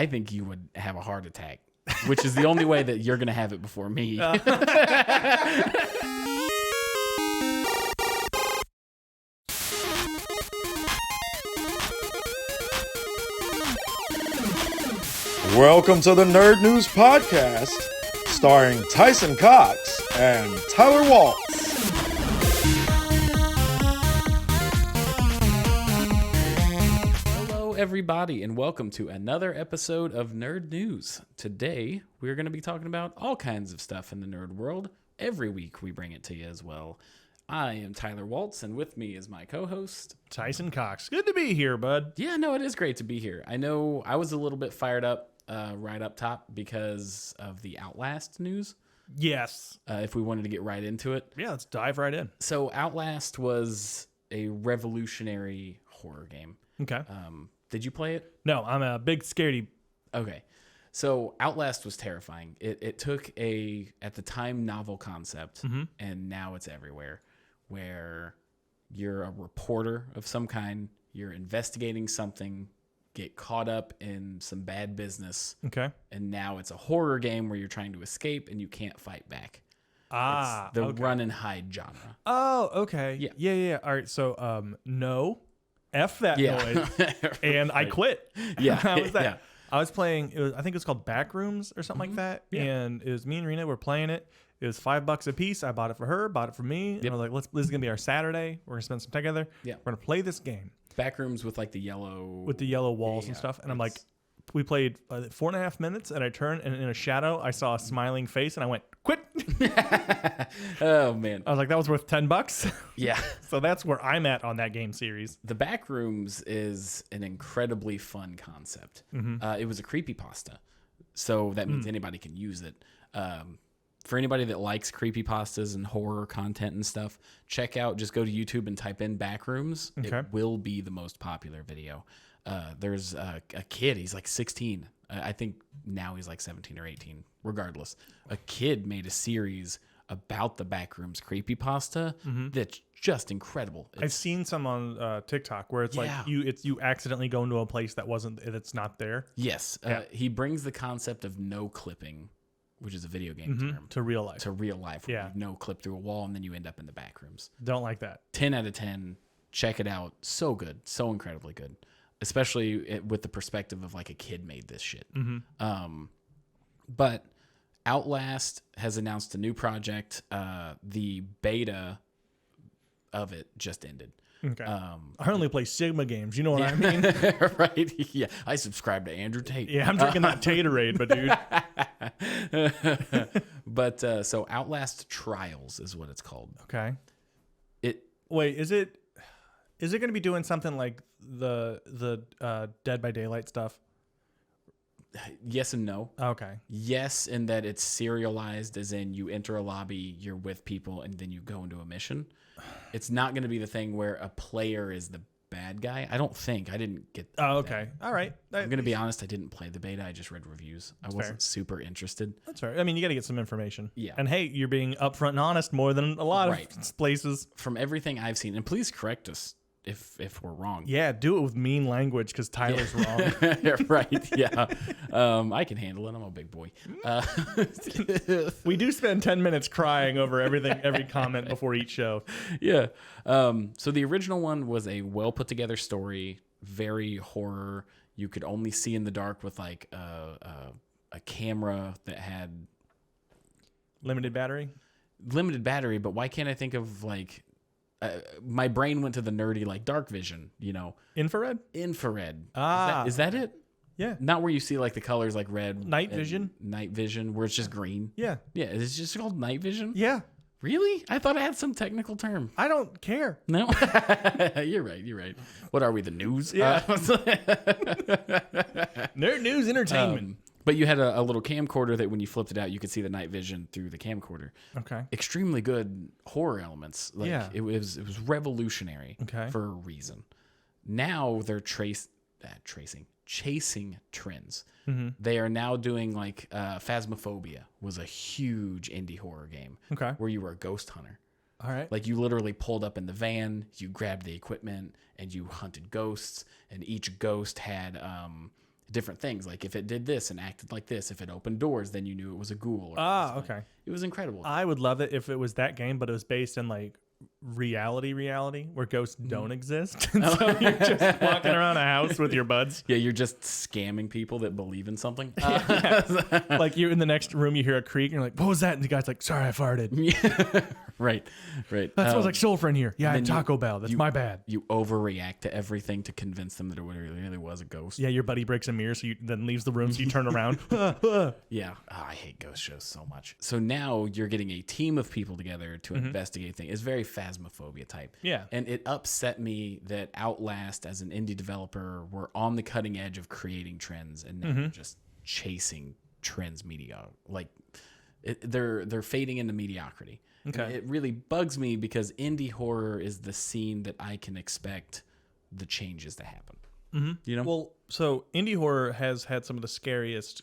I think you would have a heart attack, which is the only way that you're going to have it before me. Welcome to the Nerd News Podcast, starring Tyson Cox and Tyler Waltz. Hello, everybody, and welcome to another episode of Nerd News. Today, we're going to be talking about all kinds of stuff in the nerd world. Every week, we bring it to you as well. I am Tyler Waltz, and with me is my co-host, Tyson Cox. Good to be here, bud. Yeah, no, it is great to be here. I know I was a little bit fired up right up top because of the Outlast news. Yes. If we wanted to get right into it. Yeah, let's dive right in. So Outlast was a revolutionary horror game. Okay. Did you play it? No, I'm a big scaredy. Okay. So Outlast was terrifying. It took a, at the time, novel concept, and now it's everywhere, where you're a reporter of some kind, you're investigating something, get caught up in some bad business. Okay. And now it's a horror game where you're trying to escape and you can't fight back. It's the run and hide genre. Oh, okay. Yeah. All right. So, no, F that noise. And I quit. Yeah. How was that? Yeah. I was playing, I think it was called Backrooms or something like that. Yeah. And it was me and Rena were playing it. It was $5 a piece. I bought it for her, bought it for me. Yep. And I was like, this is going to be our Saturday. We're going to spend some time together. Yeah. We're going to play this game. Backrooms with like the yellow... With the yellow walls and stuff. And I'm like, we played 4.5 minutes and I turned and in a shadow, I saw a smiling face and I went, quit. Oh, man. I was like, that was worth $10. Yeah. So that's where I'm at on that game series. The Backrooms is an incredibly fun concept. It was a creepypasta. So that means anybody can use it. For anybody that likes creepypastas and horror content and stuff, just go to YouTube and type in Backrooms. Okay. It will be the most popular video. There's a kid, he's like 16. I think now he's like 17 or 18. Regardless, a kid made a series about the Backrooms creepypasta that's just incredible. I've seen some on TikTok where it's like you accidentally go into a place that's not there. Yes. He brings the concept of no clipping, which is a video game term, to real life. Where you no clip through a wall and then you end up in the Backrooms. Don't like that. 10 out of 10. Check it out. So good. So incredibly good. Especially with the perspective of like a kid made this shit. But Outlast has announced a new project. The beta of it just ended. Okay. I only play Sigma games. You know what I mean? Right. Yeah. I subscribe to Andrew Tate. Yeah, I'm drinking that Taterade, but dude. But so Outlast Trials is what it's called. Okay. Wait, is it going to be doing something like the Dead by Daylight stuff? Yes and no. Okay. Yes, in that it's serialized, as in you enter a lobby, you're with people, and then you go into a mission. It's not going to be the thing where a player is the bad guy. I don't think. I didn't get that. Oh, okay. All right. I'm going to be honest. I didn't play the beta. I just read reviews. I wasn't super interested. That's fair. I mean, you got to get some information. Yeah. And hey, you're being upfront and honest more than a lot of places. From everything I've seen, and please correct us if we're wrong. Yeah, do it with mean language because Tyler's wrong. Right, yeah. I can handle it. I'm a big boy. We do spend 10 minutes crying over every comment before each show. Yeah. So the original one was a well put together story, very horror. You could only see in the dark with like a camera that had limited battery, but why can't I think of like my brain went to the nerdy like dark vision, infrared. Is that it? Yeah. Not where you see like the colors like red, night vision where it's just green. Yeah. It's just called night vision. Yeah. Really? I thought it had some technical term. I don't care. No. You're right. What are we, the news? Yeah. Nerd news entertainment. But you had a little camcorder that when you flipped it out, you could see the night vision through the camcorder. Okay. Extremely good horror elements. It was revolutionary for a reason. Now they're chasing trends. They are now doing like Phasmophobia was a huge indie horror game where you were a ghost hunter. All right. Like you literally pulled up in the van, you grabbed the equipment and you hunted ghosts, and each ghost had different things. Like if it did this and acted like this, if it opened doors, then you knew it was a ghoul. Okay. It was incredible. I would love it if it was that game, but it was based in like reality where ghosts don't exist. And so you're just walking around a house with your buds. Yeah, you're just scamming people that believe in something. Like you're in the next room, you hear a creak, and you're like, what was that? And the guy's like, sorry, I farted. Yeah. Right. That smells like sulfur in here. Yeah, I had Taco Bell. That's my bad. You overreact to everything to convince them that it really was a ghost. Yeah, your buddy breaks a mirror, so you then leaves the room, so you turn around. Yeah. Oh, I hate ghost shows so much. So now you're getting a team of people together to investigate things. It's very Phasmophobia type. Yeah. And it upset me that Outlast, as an indie developer, were on the cutting edge of creating trends and now just chasing trends they're fading into mediocrity. Okay. And it really bugs me because indie horror is the scene that I can expect the changes to happen. You know? Well, so indie horror has had some of the scariest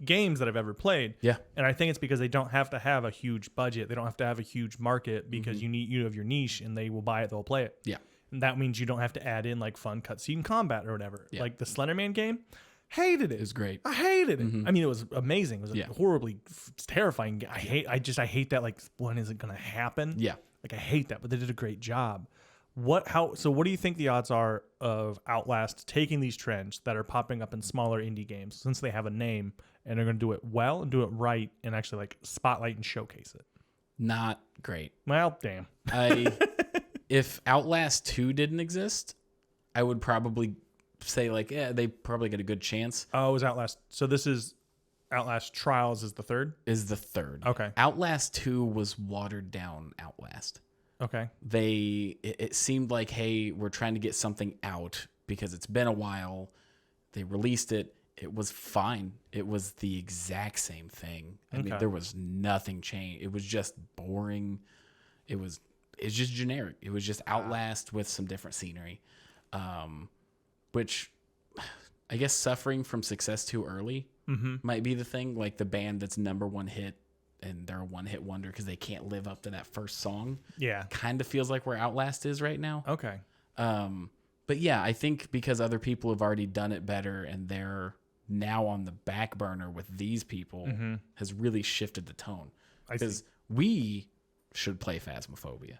games that I've ever played. Yeah. And I think it's because they don't have to have a huge budget. They don't have to have a huge market because you have your niche and they will buy it, they'll play it. Yeah. And that means you don't have to add in like fun cutscene combat or whatever. Yeah. Like the Slender Man game, hated it. It was great. I hated it. I mean, it was amazing. It was a horribly terrifying. I hate that. Like, when is it going to happen? Yeah. Like, I hate that, but they did a great job. What do you think the odds are of Outlast taking these trends that are popping up in smaller indie games, since they have a name, and they're going to do it well and do it right and actually like spotlight and showcase it? Not great. Well, damn. If Outlast 2 didn't exist, I would probably say like, yeah, they probably get a good chance. Oh, it was Outlast. So this is Outlast Trials is the third? Is the third. Okay. Outlast 2 was watered down Outlast. Okay. It seemed like, hey, we're trying to get something out because it's been a while. They released it. It was fine. It was the exact same thing. I mean, there was nothing changed. It was just boring. It's just generic. It was just Outlast with some different scenery. Which I guess suffering from success too early might be the thing. Like the band that's number one hit and they're a one-hit wonder because they can't live up to that first song. Yeah. Kind of feels like where Outlast is right now. Okay. But yeah, I think because other people have already done it better and they're now on the back burner with these people has really shifted the tone. Because we should play Phasmophobia.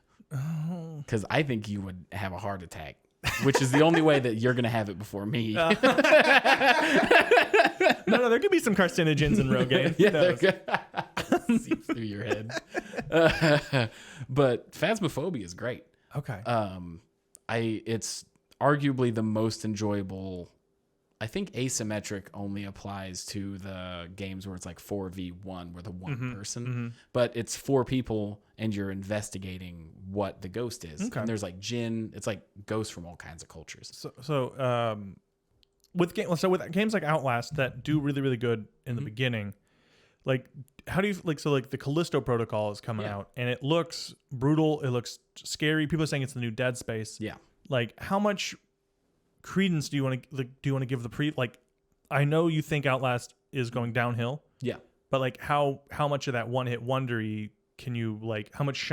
Because I think you would have a heart attack. Which is the only way that you're going to have it before me. No, there could be some carcinogens in Rogaine. Yeah, they're good. Seep through your head. But Phasmophobia is great. Okay. It's arguably the most enjoyable. I think asymmetric only applies to the games where it's like 4v1 with a one person, but it's 4 people and you're investigating what the ghost is. Okay. And there's like jinn, it's like ghosts from all kinds of cultures. With games like Outlast that do really, really good in the beginning, like how do you like, so like the Callisto Protocol is coming out and it looks brutal. It looks scary. People are saying it's the new Dead Space. Yeah. Like how much credence do you want to give the I know you think Outlast is going downhill. Yeah. But like how much of that one hit wondery can you like, how much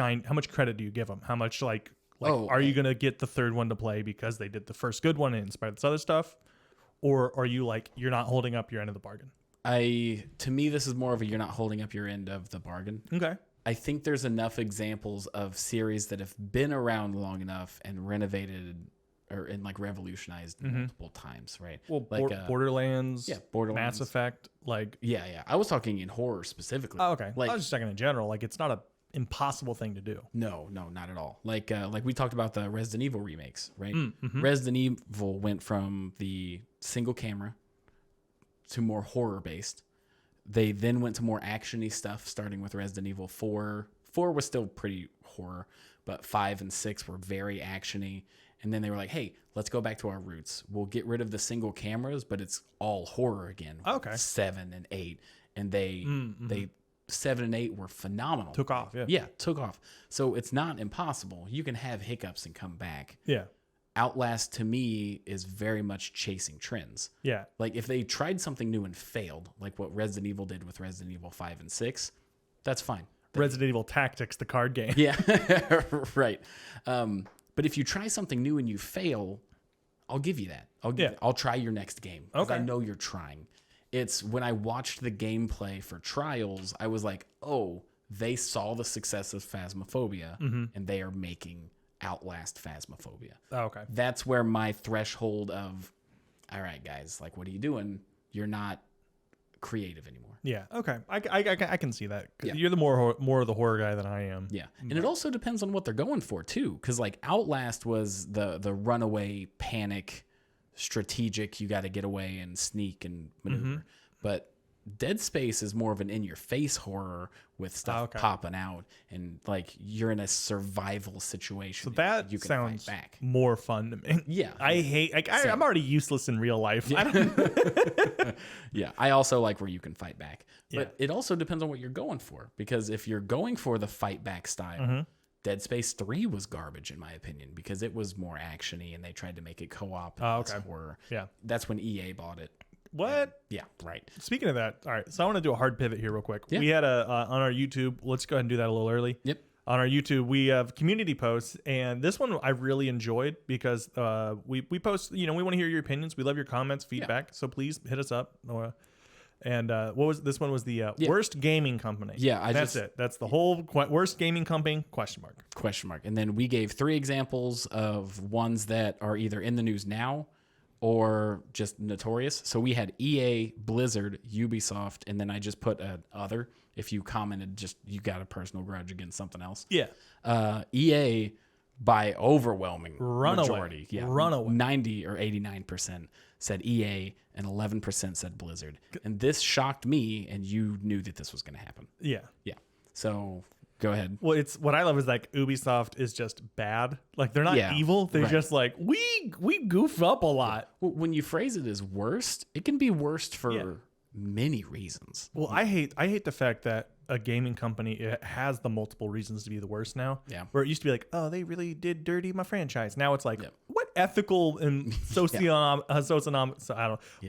credit do you give them? How much are you going to get the third one to play because they did the first good one and inspired this other stuff? Or are you like, you're not holding up your end of the bargain? To me, this is more of a, you're not holding up your end of the bargain. Okay. I think there's enough examples of series that have been around long enough and renovated and like revolutionized multiple times, right? Well, like Borderlands, Mass Effect, yeah. I was talking in horror specifically. Oh, okay. Like, I was just talking in general. Like, it's not a impossible thing to do. No, not at all. Like we talked about the Resident Evil remakes, right? Resident Evil went from the single camera to more horror based. They then went to more actiony stuff, starting with Resident Evil 4. 4 was still pretty horror, but 5 and 6 were very actiony. And then they were like, hey, let's go back to our roots. We'll get rid of the single cameras, but it's all horror again. Okay. 7 and 8. And they 7 and 8 were phenomenal. Took off, yeah. Yeah, took off. So it's not impossible. You can have hiccups and come back. Yeah. Outlast, to me, is very much chasing trends. Yeah. Like, if they tried something new and failed, like what Resident Evil did with Resident Evil 5 and 6, that's fine. Resident Evil Tactics, the card game. Yeah, right. But if you try something new and you fail, I'll give you that. I'll try your next game. Okay. I know you're trying. It's when I watched the gameplay for Trials, I was like, oh, they saw the success of Phasmophobia and they are making Outlast Phasmophobia. Oh, okay. That's where my threshold of, all right, guys, like, what are you doing? You're not creative anymore. Yeah. Okay. I can see that. Yeah. You're the more of the horror guy than I am. Yeah. And it also depends on what they're going for too. Because like Outlast was the runaway panic strategic. You got to get away and sneak and maneuver. But Dead Space is more of an in-your-face horror with stuff popping out, and like you're in a survival situation. So that you can sounds fight back. More fun to me. Yeah, I hate. Like, I'm already useless in real life. Yeah. Yeah, I also like where you can fight back, but it also depends on what you're going for. Because if you're going for the fight back style, Dead Space 3 was garbage in my opinion because it was more actiony and they tried to make it co-op. Horror. Yeah, that's when EA bought it. What? Yeah, right. Speaking of that, all right. So I want to do a hard pivot here real quick. Yeah. We had on our YouTube. Let's go ahead and do that a little early. Yep. On our YouTube, we have community posts, and this one I really enjoyed because we post. We want to hear your opinions. We love your comments, feedback. So please hit us up. And what was this one? Was the worst gaming company? Yeah, that's it. That's the whole worst gaming company ? Question mark. And then we gave 3 examples of ones that are either in the news now or just notorious. So we had EA, Blizzard, Ubisoft, and then I just put an other. If you commented, just you got a personal grudge against something else. Yeah. EA by overwhelming Runaway. Majority. Yeah. Runaway. 90 or 89% said EA and 11% said Blizzard. And this shocked me, and you knew that this was going to happen. Yeah. Yeah. So go ahead. Well, it's what I love is like Ubisoft is just bad. Like they're not evil. They're just like we goof up a lot. Well, when you phrase it as worst, it can be worst for many reasons. Well, I hate the fact that a gaming company it has the multiple reasons to be the worst now. Yeah. Where it used to be like, oh, they really did dirty my franchise. Now it's like, what ethical and what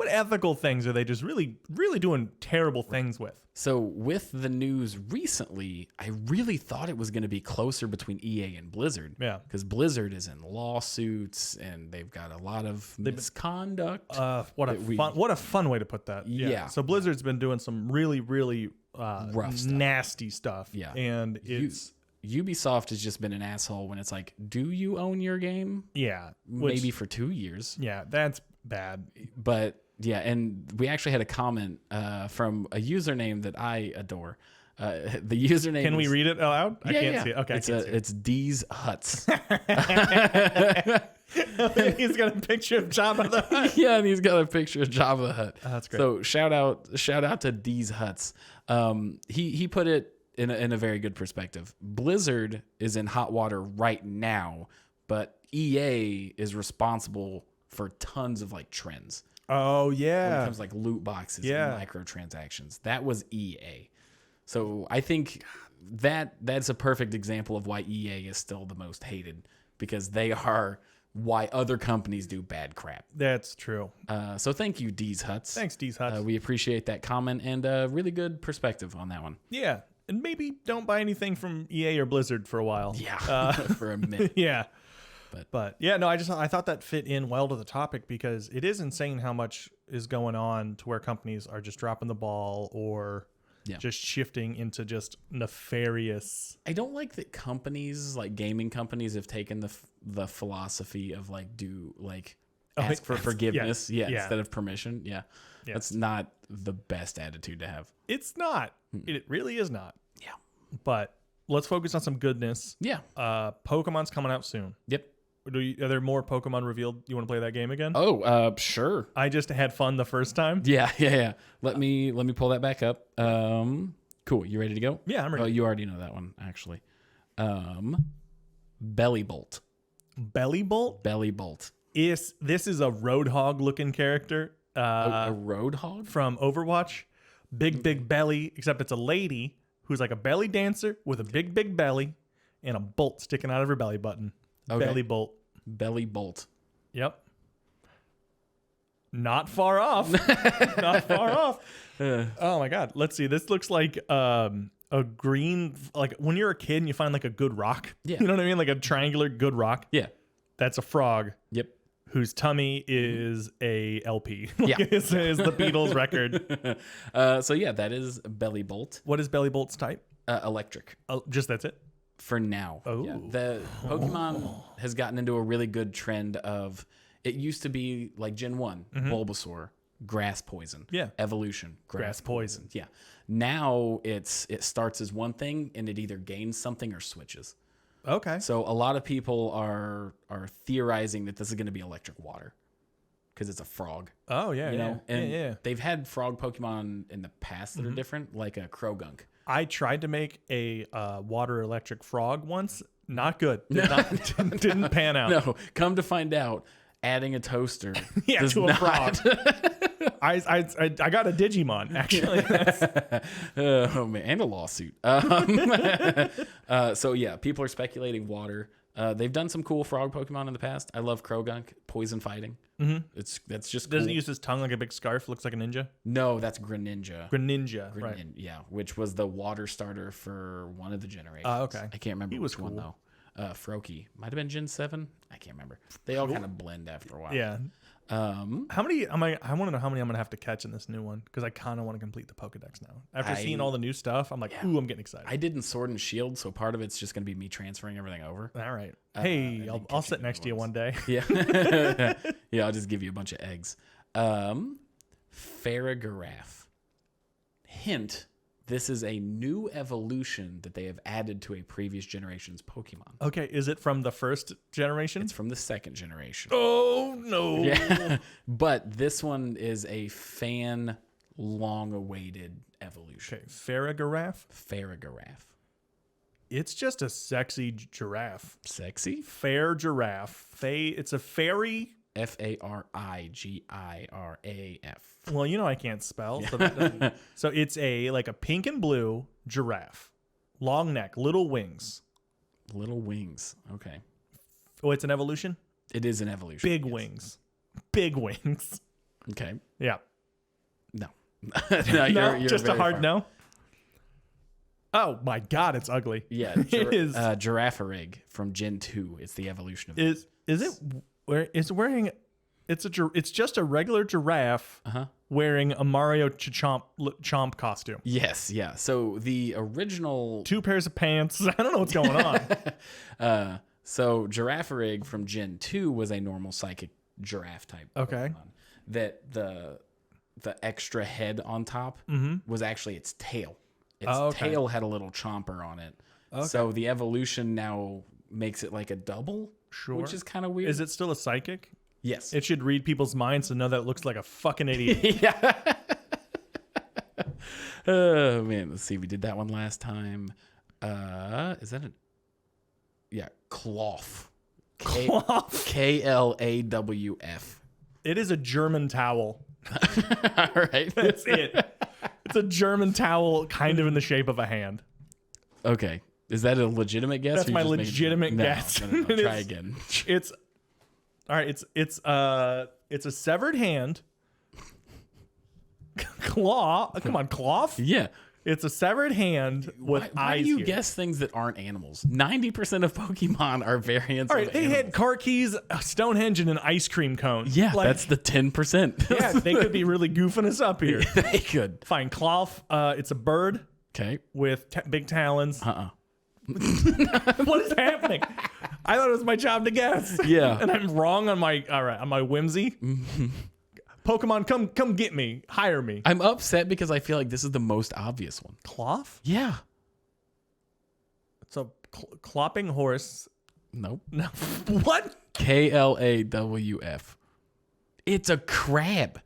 ethical things are they just really doing terrible things with? So with the news recently, I really thought it was going to be closer between EA and Blizzard. Yeah. Because Blizzard is in lawsuits and they've got a lot of misconduct. What a fun way to put that. Yeah. So Blizzard's been doing some really rough stuff. Nasty stuff. Yeah. And Ubisoft has just been an asshole when it's like, do you own your game? Yeah. Maybe for 2 years. Yeah, that's bad. But yeah, and we actually had a comment from a username that I adore. The username. Can we read it aloud? Yeah, I can't see it. Okay. It's D's Huts. He's got a picture of Jabba the Hutt. Yeah, and he's got a picture of Jabba the Hutt. Oh, that's great. So shout out to D's Huts. He put it in a very good perspective. Blizzard is in hot water right now, but EA is responsible for tons of like trends. Oh yeah. When it comes to, like loot boxes and microtransactions. That was EA. So I think that's a perfect example of why EA is still the most hated, because they are why other companies do bad crap. That's true. So thank you, D's Huts. Thanks, D's Huts. We appreciate that comment and really good perspective on that one. Yeah. And maybe don't buy anything from EA or Blizzard for a while. Yeah, for a minute. Yeah. But yeah, no, I thought that fit in well to the topic because it is insane how much is going on to where companies are just dropping the ball or just shifting into just nefarious. I don't like that companies, like gaming companies, have taken the philosophy of ask for forgiveness instead of permission. Yeah. That's not the best attitude to have. It's not. It really is not. Yeah. But let's focus on some goodness. Yeah. Pokemon's coming out soon. Yep. Are there more Pokemon revealed? You want to play that game again? Oh, sure. I just had fun the first time. Yeah. Let me pull that back up. Cool. You ready to go? Yeah, I'm ready. Oh, you already know that one, actually. Belly Bolt. Belly Bolt? Belly Bolt. This is a Roadhog looking character. A Roadhog? From Overwatch. Big belly, except it's a lady who's like a belly dancer with a big belly and a bolt sticking out of her belly button. Okay. Belly Bolt. Belly Bolt. Yep. Not far off. Not far off. Oh my God. Let's see. This looks like a green, like when you're a kid and you find like a good rock. Yeah. You know what I mean? Like a triangular good rock. Yeah. That's a frog. Yep. whose tummy is a LP. Yeah. is the Beatles record. So yeah, that is Belly Bolt. What is Belly Bolt's type? Electric. Just that's it? For now. Oh. Yeah. The Pokemon has gotten into a really good trend of, it used to be like Gen 1, Bulbasaur, grass poison. Yeah. Evolution, Grass poison. Yeah. Now it starts as one thing and it either gains something or switches. Okay. So a lot of people are theorizing that this is going to be electric water because it's a frog. Oh, yeah. You know, and yeah. they've had frog Pokemon in the past that are different, like a Krogunk. I tried to make a water electric frog once. Not good. Didn't pan out. No, come to find out, adding a toaster does to a not. frog. I got a Digimon, actually. Oh man, and a lawsuit. So yeah, people are speculating water. They've done some cool frog Pokemon in the past. I love Krogunk, poison fighting. That's just cool. Doesn't he use his tongue like a big scarf? Looks like a ninja. No, that's Greninja. Right. Yeah, which was the water starter for one of the generations. Okay. I can't remember which one though. Froakie might have been Gen 7. I can't remember. They all kind of blend after a while. Yeah. How many I want to know how many I'm gonna have to catch in this new one because I kind of want to complete the Pokedex now. After seeing all the new stuff, I'm like, ooh, I'm getting excited. I did in Sword and Shield, so part of it's just gonna be me transferring everything over. All right. Hey, I'll sit next to you one day. Yeah. Yeah, I'll just give you a bunch of eggs. Farigiraffe. Hint. This is a new evolution that they have added to a previous generation's Pokemon. Okay, is it from the first generation? It's from the second generation. Oh, no. Yeah. But this one is a fan long-awaited evolution. Okay, Farigiraffe. It's just a sexy giraffe. Sexy? Fair giraffe. It's a fairy. Farigiraf. Well, you know I can't spell. So, that doesn't, so it's like a pink and blue giraffe. Long neck, little wings. Little wings. Okay. Oh, it's an evolution? It is an evolution. Big wings. Big wings. Okay. Yeah. No. No, just a hard far. no? Oh, my God, it's ugly. Yeah. It is. Giraffe Rig from Gen 2. It's the evolution of it. Is it where is wearing it's just a regular giraffe wearing a Mario Chomp costume. Yes, yeah. So the original 2 pairs of pants. I don't know what's going on. So Giraffe Rig from Gen 2 was a normal psychic giraffe type. Okay. Pokemon. That the extra head on top was actually its tail. Its tail had a little chomper on it. Okay. So the evolution now makes it like a double, which is kind of weird. Is it still a psychic? Yes. It should read people's minds to know that it looks like a fucking idiot. Yeah. Oh, man. Let's see. We did that one last time. Is that Cloth. Cloth. Klawf. It is a German towel. All right. That's it. It's a German towel kind of in the shape of a hand. Okay. Is that a legitimate guess? That's my legitimate guess. No, try again. It's all right. It's a severed hand. Claw. Come on, cloth. Yeah. It's a severed hand with eyes. Why do you here. guess things that aren't animals? 90% of Pokemon are variants. All right, of they animals. had car keys, a Stonehenge, and an ice cream cone. Yeah, that's the 10%. Yeah, they could be really goofing us up here. They could. Fine, cloth. It's a bird. Okay. With big talons. What is happening? I thought it was my job to guess. Yeah. And I'm wrong on my whimsy. Pokemon, come get me. Hire me. I'm upset because I feel like this is the most obvious one. Cloth? Yeah. It's a clopping horse. Nope. No. What? Klawf. It's a crab.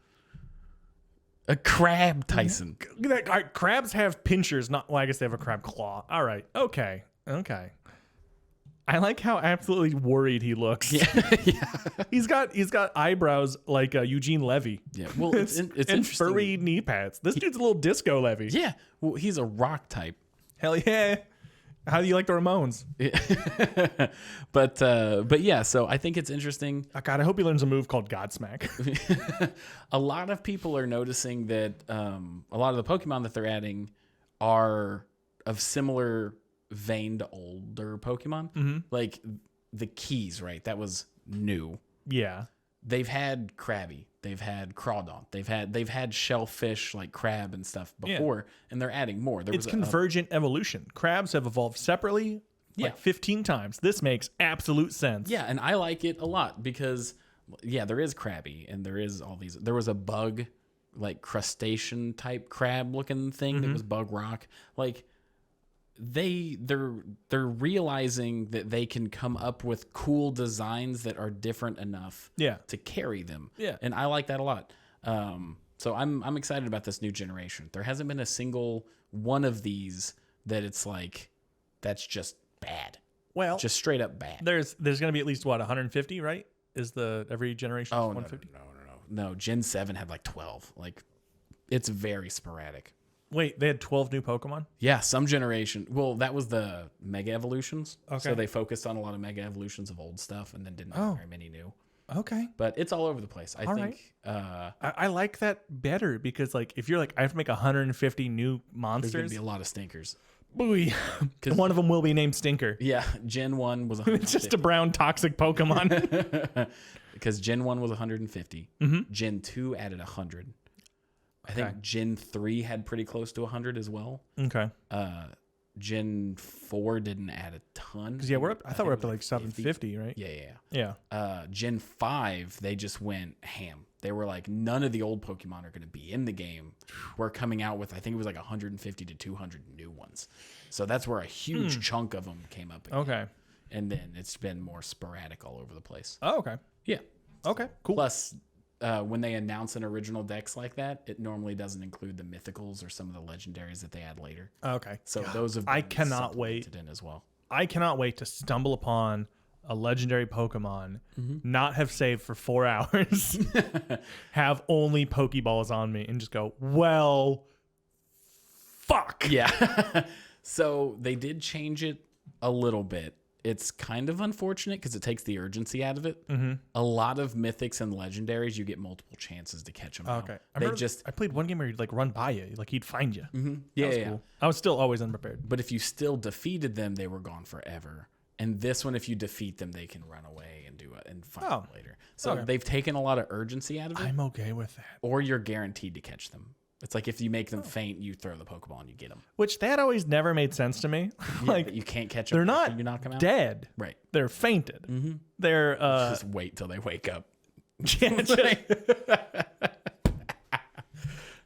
A crab, Tyson. All right, crabs have pinchers. I guess they have a crab claw. All right. Okay. I like how absolutely worried he looks. Yeah. He's got eyebrows like Eugene Levy. Yeah. Well, it's and interesting. furry knee pads. This dude's a little disco Levy. Yeah. Well, he's a rock type. Hell yeah. How do you like the Ramones? But yeah, so I think it's interesting. Oh God, I hope he learns a move called Godsmack. A lot of people are noticing that a lot of the Pokemon that they're adding are of similar vein to older Pokemon. Like the keys, right? That was new. Yeah. they've had Krabby, they've had Crawdon, they've had shellfish like crab and stuff before, and they're adding more. It's convergent evolution. Crabs have evolved separately like 15 times. This makes absolute sense. Yeah, and I like it a lot because there is Krabby and there is all these. There was a bug, like crustacean type crab looking thing that was bug rock. Like they're realizing that they can come up with cool designs that are different enough to carry them. Yeah. And I like that a lot. So I'm excited about this new generation. There hasn't been a single one of these that it's like that's just bad. Well, just straight up bad. There's going to be at least 150, right? Is every generation 150? No, Gen 7 had like 12. Like it's very sporadic. Wait, they had 12 new Pokemon? Yeah, some generation. Well, that was the Mega Evolutions. Okay. So they focused on a lot of Mega Evolutions of old stuff and then didn't have very many new. Okay. But it's all over the place. I think. I like that better because like if you're like, I have to make 150 new monsters. There's going to be a lot of stinkers. Booey. One of them will be named Stinker. Yeah, Gen 1 was 150. It's just a brown toxic Pokemon. Because Gen 1 was 150. Gen 2 added 100. I think Gen 3 had pretty close to 100 as well. Okay. Gen 4 didn't add a ton. Because I thought we're up to like 750, right? Yeah. Gen 5, they just went ham. They were like, none of the old Pokemon are going to be in the game. We're coming out with, I think it was like 150 to 200 new ones. So that's where a huge chunk of them came up again. Okay. And then it's been more sporadic all over the place. Oh, okay. Yeah. Okay, cool. Plus, when they announce an original dex like that, it normally doesn't include the mythicals or some of the legendaries that they add later. Okay. So those have been supplemented in as well. I cannot wait to stumble upon a legendary Pokemon, not have saved for 4 hours, have only Pokeballs on me, and just go, well, fuck. Yeah. So they did change it a little bit. It's kind of unfortunate because it takes the urgency out of it. A lot of mythics and legendaries, you get multiple chances to catch them. Okay. I played one game where he'd like run by you, like he'd find you. Yeah, cool. I was still always unprepared. But if you still defeated them, they were gone forever. And this one, if you defeat them, they can run away and do it and find them later. So they've taken a lot of urgency out of it. I'm okay with that. Or you're guaranteed to catch them. It's like if you make them faint, you throw the Pokeball and you get them. Which that always never made sense to me. Like you can't catch them. They're not you knock them out. Dead. Right. They're fainted. They're just wait till they wake up.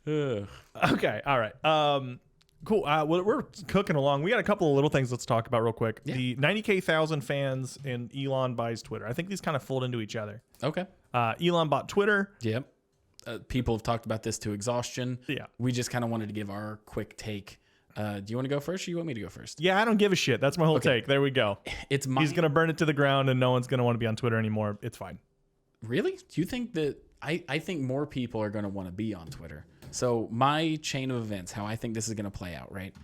Okay. All right. Cool. We're cooking along. We got a couple of little things let's talk about real quick. Yeah. The 90,000 fans and Elon buys Twitter. I think these kind of fold into each other. Okay. Elon bought Twitter. Yep. People have talked about this to exhaustion. Yeah. We just kind of wanted to give our quick take. Do you want to go first or you want me to go first? Yeah, I don't give a shit. That's my whole take. There we go. He's going to burn it to the ground and no one's going to want to be on Twitter anymore. It's fine. Really? Do you think that... I think more people are going to want to be on Twitter. So my chain of events, how I think this is going to play out, right?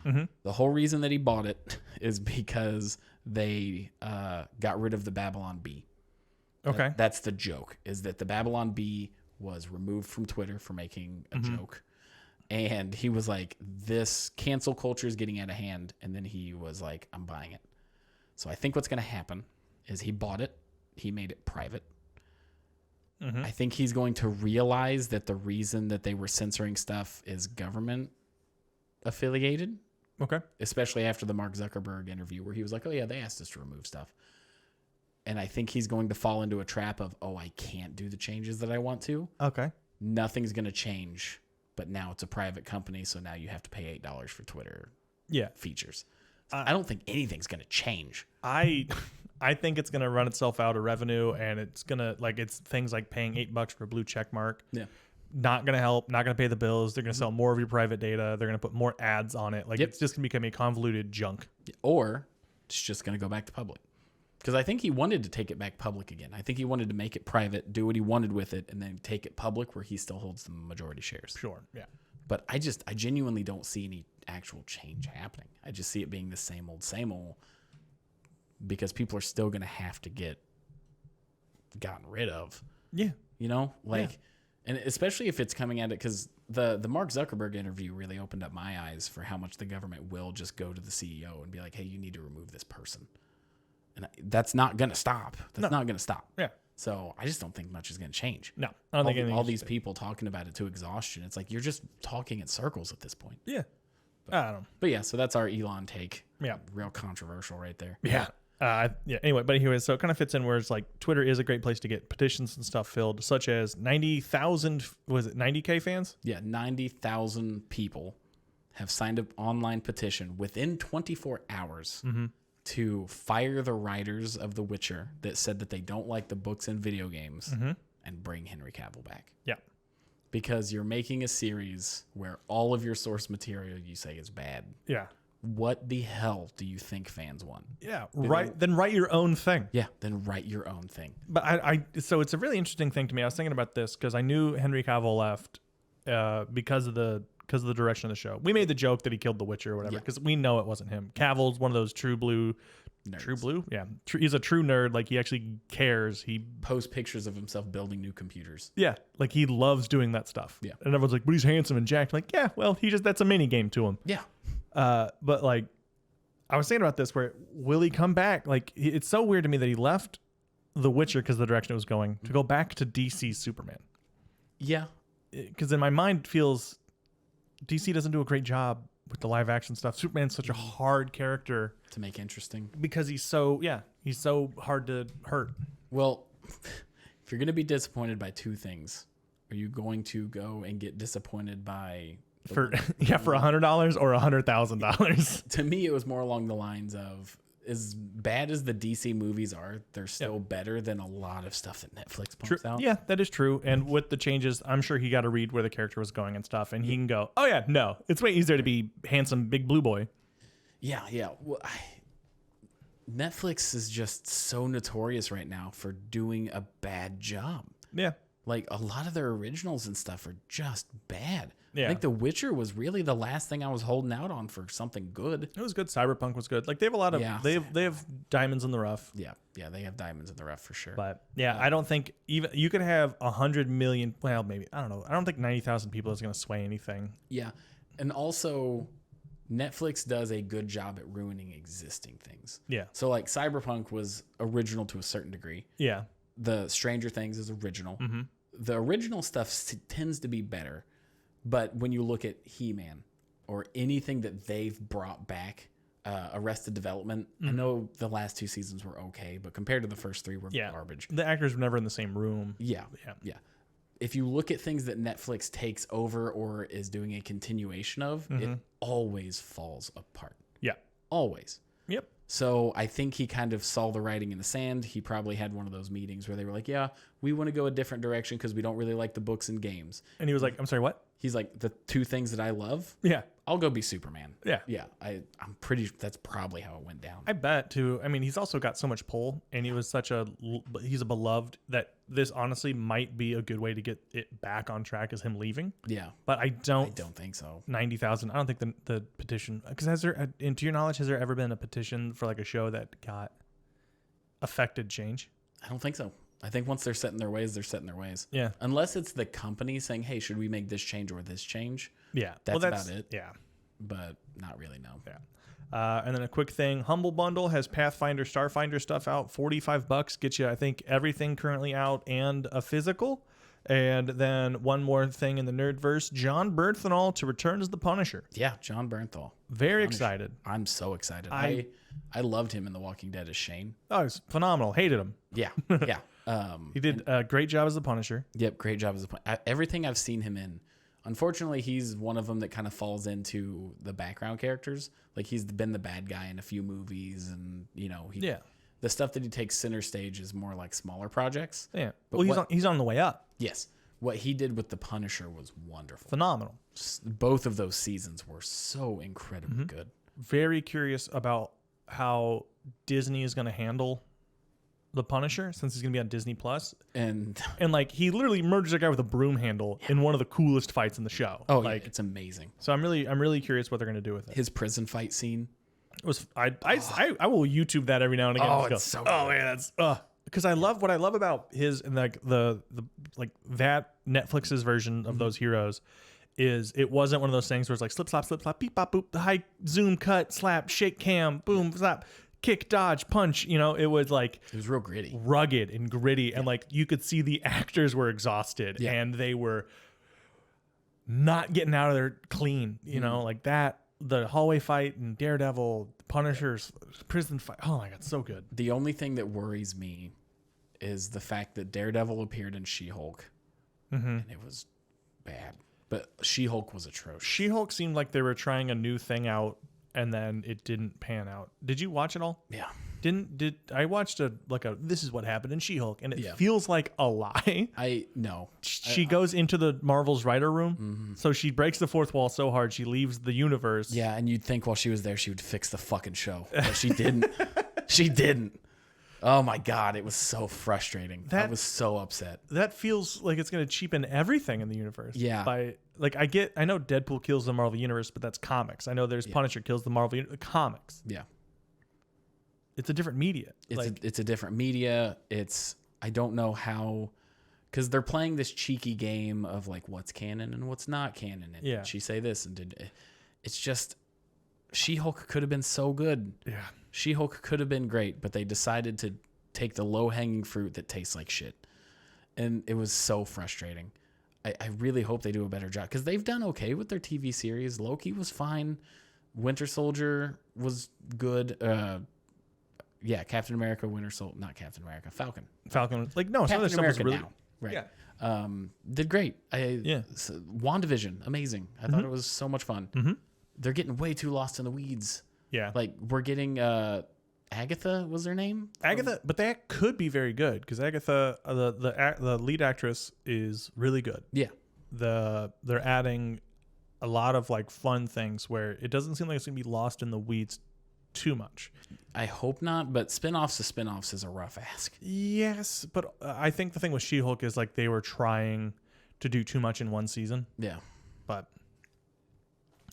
The whole reason that he bought it is because they got rid of the Babylon Bee. Okay. That's the joke, is that the Babylon Bee was removed from Twitter for making a joke. And he was like, this cancel culture is getting out of hand. And then he was like, I'm buying it. So I think what's going to happen is he bought it. He made it private. I think he's going to realize that the reason that they were censoring stuff is government affiliated. Okay. Especially after the Mark Zuckerberg interview where he was like, oh yeah, they asked us to remove stuff. And I think he's going to fall into a trap of, oh, I can't do the changes that I want to. Okay. Nothing's going to change, but now it's a private company, so now you have to pay $8 for Twitter features. So I don't think anything's going to change. I think it's going to run itself out of revenue, and it's going to, like, it's things like paying $8 for a blue check mark. Yeah. Not going to help, not going to pay the bills. They're going to sell more of your private data. They're going to put more ads on it. Like, it's just going to become a convoluted junk. Or it's just going to go back to public. Because I think he wanted to take it back public again. I think he wanted to make it private, do what he wanted with it, and then take it public where he still holds the majority shares. Sure, yeah. But I genuinely don't see any actual change happening. I just see it being the same old, because people are still going to have to get gotten rid of. Yeah. You know? And especially if it's coming at it, because the Mark Zuckerberg interview really opened up my eyes for how much the government will just go to the CEO and be like, hey, you need to remove this person. And that's not going to stop. That's not going to stop. Yeah. So I just don't think much is going to change. No, I don't think anything. All these people talking about it to exhaustion. It's like you're just talking in circles at this point. Yeah. I don't know. But yeah, so that's our Elon take. Yeah. Real controversial right there. Yeah. Anyway, but anyways, so it kind of fits in where it's like Twitter is a great place to get petitions and stuff filled, such as 90,000, was it 90K fans? Yeah, 90,000 people have signed an online petition within 24 hours to fire the writers of The Witcher that said that they don't like the books and video games and bring Henry Cavill back. Yeah. Because you're making a series where all of your source material you say is bad. Yeah. What the hell do you think fans want? Yeah, then write your own thing. Yeah, then write your own thing. But so it's a really interesting thing to me. I was thinking about this because I knew Henry Cavill left because of the direction of the show. We made the joke that he killed The Witcher or whatever because we know it wasn't him. Cavill's one of those true blue nerds. True blue? Yeah. He's a true nerd. Like, he actually cares. He posts pictures of himself building new computers. Yeah. Like, he loves doing that stuff. Yeah. And everyone's like, but he's handsome and jacked. I'm like, yeah, well, that's a mini game to him. Yeah. But like, I was thinking about this where will he come back? Like, it's so weird to me that he left The Witcher because of the direction it was going to go back to DC's Superman. Yeah. Because in my mind feels DC doesn't do a great job with the live action stuff. Superman's such a hard character to make interesting because he's so hard to hurt. Well, if you're going to be disappointed by two things, are you going to go and get disappointed by for $100 or $100,000? To me, it was more along the lines of, as bad as the DC movies are, they're still better than a lot of stuff that Netflix pumps out. Yeah, that is true. And with the changes, I'm sure he got to read where the character was going and stuff, and he can go, oh yeah, no, it's way easier to be handsome big blue boy. Yeah. Well, Netflix is just so notorious right now for doing a bad job. Yeah. Like, a lot of their originals and stuff are just bad. Yeah. I think The Witcher was really the last thing I was holding out on for something good. It was good. Cyberpunk was good. Like, they have a lot of they have diamonds in the rough. Yeah, they have diamonds in the rough for sure. But yeah, I don't think even you could have 100 million. Well, maybe I don't know. I don't think 90,000 people is going to sway anything. Yeah, and also Netflix does a good job at ruining existing things. Yeah. So like Cyberpunk was original to a certain degree. Yeah. The Stranger Things is original. The original stuff tends to be better. But when you look at He-Man or anything that they've brought back, Arrested Development, I know the last 2 seasons were okay, but compared to the first 3 were garbage. The actors were never in the same room. Yeah. If you look at things that Netflix takes over or is doing a continuation of, it always falls apart. Yeah. Always. Yep. So I think he kind of saw the writing in the sand. He probably had one of those meetings where they were like, yeah, we want to go a different direction because we don't really like the books and games. And he was like, I'm sorry, what? He's like, the 2 things that I love, I'll go be Superman. Yeah. I'm pretty that's probably how it went down. I bet too. I mean, he's also got so much pull, and he's a beloved that this honestly might be a good way to get it back on track, is him leaving. Yeah. But I don't think so. 90,000. I don't think the petition, because to your knowledge, has there ever been a petition for like a show that got affected change? I don't think so. I think once they're set in their ways, they're set in their ways. Yeah. Unless it's the company saying, hey, should we make this change or this change? Yeah. That's about it. Yeah. But not really, no. Yeah. And then a quick thing, Humble Bundle has Pathfinder, Starfinder stuff out. $45 gets you, I think, everything currently out and a physical. And then one more thing in the Nerdverse, John Bernthal to return as the Punisher. Yeah, John Bernthal. Very excited. I'm so excited. I loved him in The Walking Dead as Shane. Oh, he's phenomenal. Hated him. Yeah. He did a great job as the Punisher. Yep, great job as the Punisher. Everything I've seen him in, unfortunately, he's one of them that kind of falls into the background characters. Like, he's been the bad guy in a few movies, and the stuff that he takes center stage is more like smaller projects. Yeah, but he's on the way up. Yes, what he did with the Punisher was wonderful, phenomenal. Both of those seasons were so incredibly good. Very curious about how Disney is going to handle the Punisher, since he's gonna be on Disney Plus, and like he literally murders a guy with a broom handle in one of the coolest fights in the show. Oh, like it's amazing. So I'm really curious what they're gonna do with it. His prison fight scene was I will YouTube that every now and again. Oh, it's so good. Oh man, that's because what I love about his and like the like that Netflix's version of those heroes is it wasn't one of those things where it's like slip slap beep bop boop, the high zoom cut slap shake cam boom slap. kick, dodge, punch. You know, it was like it was real gritty, rugged and gritty, and like you could see the actors were exhausted and they were not getting out of there clean. You know, like that. The hallway fight and Daredevil, Punisher's prison fight. Oh my God, so good. The only thing that worries me is the fact that Daredevil appeared in She-Hulk, and it was bad. But She-Hulk was atrocious. She-Hulk seemed like they were trying a new thing out, and then it didn't pan out. Did you watch it all? Yeah. Did I watched a this is what happened in She-Hulk, and it feels like a lie. No. She goes into the Marvel's writer room, so she breaks the fourth wall so hard she leaves the universe. Yeah, and you'd think while she was there she would fix the fucking show, but she didn't. She didn't. Oh my God, it was so frustrating. I was so upset. That feels like it's going to cheapen everything in the universe. Yeah. I know Deadpool kills the Marvel universe, but that's comics. I know there's Punisher kills the Marvel comics. Yeah. It's a different media. It's a different media. I don't know how, because they're playing this cheeky game of like what's canon and what's not canon. And did she say this? And it's just, She-Hulk could have been so good. Yeah. She-Hulk could have been great, but they decided to take the low-hanging fruit that tastes like shit. And it was so frustrating. I really hope they do a better job, because they've done okay with their TV series. Loki was fine. Winter Soldier was good. Captain America, Falcon. Falcon, like, no, some of Captain the stuff was America really now. Right. Yeah. Did great. WandaVision, amazing. I thought it was so much fun. Mm-hmm. They're getting way too lost in the weeds. Yeah. Like, we're getting Agatha was her name? Agatha, but that could be very good, because Agatha, the lead actress, is really good. Yeah. They're adding a lot of like fun things where it doesn't seem like it's gonna be lost in the weeds too much. I hope not, but spinoffs to spinoffs is a rough ask. Yes, but I think the thing with She-Hulk is like they were trying to do too much in one season. Yeah. But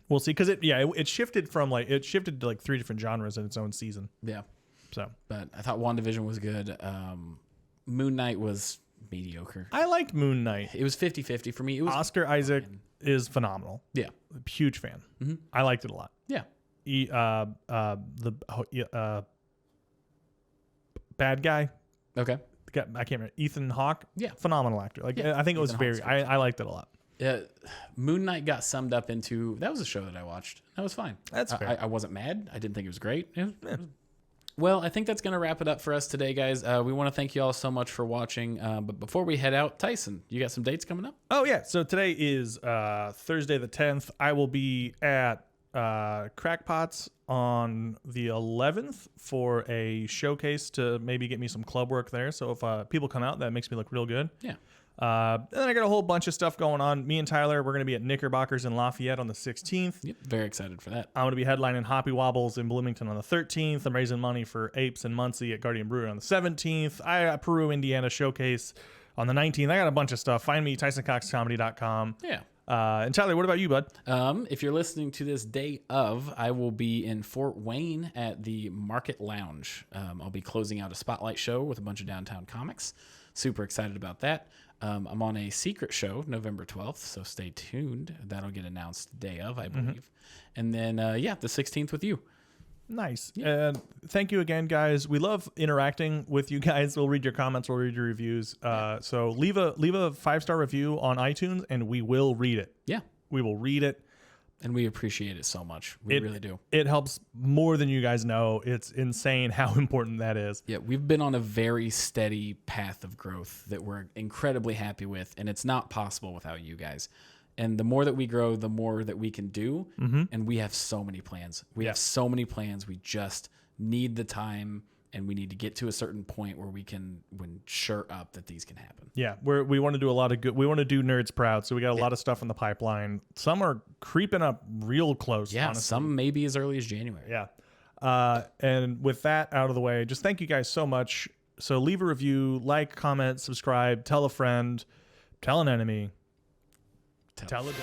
we'll see, because it shifted to like 3 different genres in its own season. Yeah. So, but I thought WandaVision was good. Moon Knight was mediocre. I liked Moon Knight. It was 50-50 for me. It was Oscar Isaac is phenomenal. Yeah. Huge fan. Mm-hmm. I liked it a lot. Yeah. Bad guy. Okay. I can't remember. Ethan Hawke. Yeah. Phenomenal actor. Like, I think it was I liked it a lot. Moon Knight got summed up into, that was a show that I watched. That was fine. That's fair. I wasn't mad. I didn't think it was great. Well, I think that's going to wrap it up for us today, guys. We want to thank you all so much for watching. But before we head out, Tyson, you got some dates coming up? Oh, yeah. So today is Thursday the 10th. I will be at Crackpots on the 11th for a showcase to maybe get me some club work there. So if people come out, that makes me look real good. Yeah. And then I got a whole bunch of stuff going on. Me and Tyler, we're going to be at Knickerbockers in Lafayette on the 16th. Yep, very excited for that. I'm going to be headlining Hoppy Wobbles in Bloomington on the 13th. I'm raising money for Apes and Muncie at Guardian Brewery on the 17th. I got Peru, Indiana showcase on the 19th. I got a bunch of stuff. Find me, TysonCoxComedy.com. Yeah. And Tyler, what about you, bud? If you're listening to this day of, I will be in Fort Wayne at the Market Lounge. I'll be closing out a spotlight show with a bunch of downtown comics. Super excited about that. I'm on a secret show November 12th, so stay tuned. That'll get announced day of, I believe. And then, the 16th with you. Nice. Yeah. And thank you again, guys. We love interacting with you guys. We'll read your comments. We'll read your reviews. So leave a 5-star review on iTunes, and we will read it. Yeah. We will read it. And we appreciate it so much. We really do. It helps more than you guys know. It's insane how important that is. Yeah, we've been on a very steady path of growth that we're incredibly happy with, and it's not possible without you guys. And the more that we grow, the more that we can do. Mm-hmm. And we have so many plans. We have so many plans. We just need the time, and we need to get to a certain point where we can sure up that these can happen. Yeah, we want to do a lot of good. We want to do nerds proud, so we got a lot of stuff in the pipeline. Some are creeping up real close. Yeah, honestly. Some maybe as early as January. Yeah. And with that out of the way, just thank you guys so much. So leave a review, like, comment, subscribe, tell a friend, tell an enemy, tell a